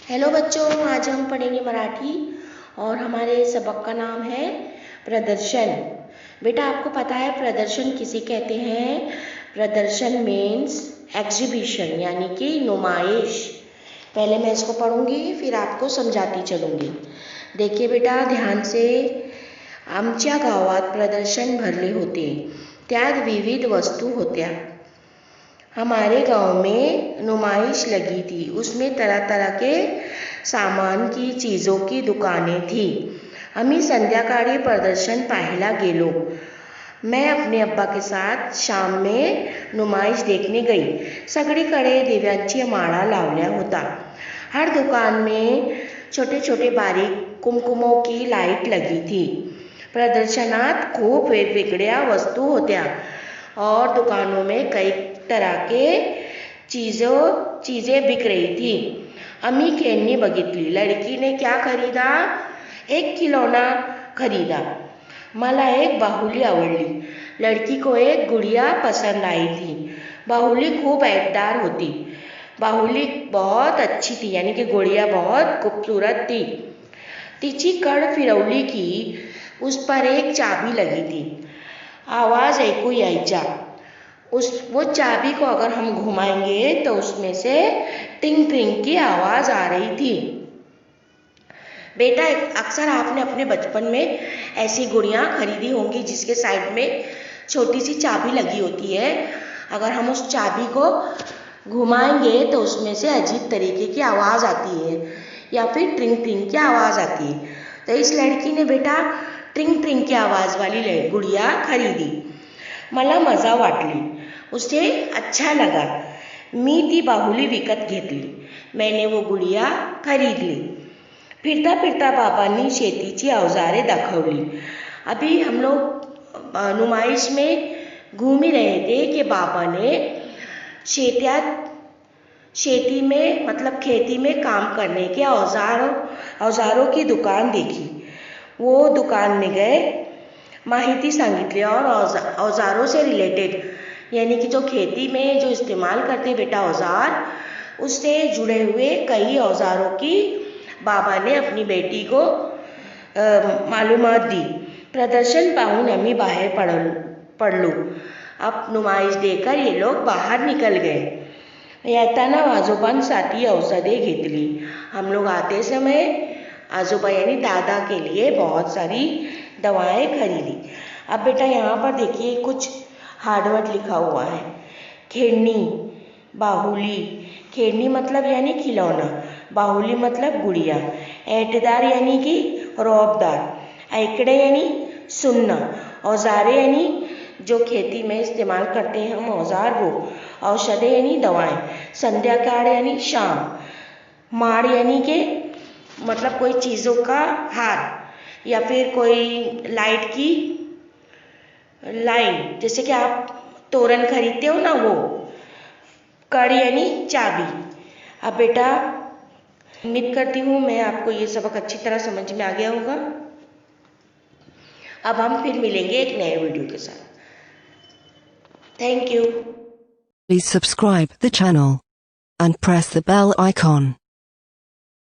Hello बच्चों, आज हम पढ़ेंगे मराठी और हमारे सबक का नाम है प्रदर्शन। बेटा, आपको पता है प्रदर्शन किसे कहते हैं? प्रदर्शन मीन्स एग्जीबिशन, यानी कि नुमाइश। पहले मैं इसको पढ़ूंगी, फिर आपको समझाती चलूंगी। देखिए बेटा, ध्यान से। आमच्या गावात प्रदर्शन भरले होते, त्यात विविध वस्तू होत्या। हमारे गांव में नुमाइश लगी थी, उसमें तरह तरह के सामान की चीज़ों की दुकानें थी। आम्ही संध्याकाळी प्रदर्शन पाहायला गेलो। मैं अपने अब्बा के साथ शाम में नुमाइश देखने गई। सगळीकडे दिव्यांची माळा लावल्या होता। हर दुकान में छोटे छोटे बारीक कुमकुमों की लाइट लगी थी। प्रदर्शनात खूप वेगवेगळ्या वस्तू होत्या और दुकानों में कई तरह के चीज़ें बिक रही थी। अम्मी खेळणी बघितली। लड़की ने क्या खरीदा? एक खिलौना खरीदा। मला एक बाहुली आवडली। लड़की को एक गुड़िया पसंद आई थी। बाहुली खूब ऐटदार होती। बाहुली बहुत अच्छी थी, यानी कि गुड़िया बहुत खूबसूरत थी। तिची कड फिरवली की उस पर एक चाबी लगी थी। आवाज़ ऐकू यायचा। वो चाबी को अगर हम घुमाएंगे तो उसमें से टिंग टिंग की आवाज़ आ रही थी। बेटा, अक्सर आपने अपने बचपन में ऐसी गुड़ियाँ खरीदी होंगी जिसके साइड में छोटी सी चाबी लगी होती है। अगर हम उस चाबी को घुमाएंगे तो उसमें से अजीब तरीके की आवाज़ आती है या फिर ट्रिंग ट्रिंग की आवाज़ आती है। तो इस लड़की ने बेटा ट्रिंग ट्रिंग की आवाज़ वाली गुड़िया खरीदी। मला मजा वाटली, उसे अच्छा लगा। मी ती बाहुली विकत घेतली। मैंने वो गुड़िया खरीद ली। फिरता फिरता बाबांनी शेतीची अवजारे दाखवली। अभी हम लोग नुमाइश में घूम ही रहे थे कि बाबा ने खेती में मतलब खेती में काम करने के औजारों की दुकान देखी। वो दुकान में गए, माहिती सांगितली और औजारों से रिलेटेड, यानी कि जो खेती में जो इस्तेमाल करते बेटा औजार, उससे जुड़े हुए कई औजारों की बाबा ने अपनी बेटी को मालूमात दी। प्रदर्शन पाहून आम्ही बाहेर पडलो। अब नुमाइश देखकर ये लोग बाहर निकल गए। येताना आजोबांसाठी औषधे घेतली। हम लोग आते समय आजोबा यानी दादा के लिए बहुत सारी दवाएं खरीदी। अब बेटा यहाँ पर देखिए कुछ हार्डवर्ड लिखा हुआ है। खेड़नी, बाहुली। खेड़नी मतलब यानी खिलौना, बाहुली मतलब गुड़िया, ऐटदार यानी कि रौबदार, ऐकड़े यानी सुनना, औजारे यानी जो खेती में इस्तेमाल करते हैं हम औजार, वो औषधे यानी दवाएं, संध्याकाळ यानी शाम, माड़ यानी कि मतलब कोई चीज़ों का हार या फिर कोई लाइट की लाइन, जैसे कि आप तोरण खरीदते हो ना, वो। कड़ यानी चाबी। अब बेटा उम्मीद करती हूँ मैं आपको ये सबक अच्छी तरह समझ में आ गया होगा। अब हम फिर मिलेंगे एक नए वीडियो के साथ। Thank you. Please subscribe the channel and press the bell icon.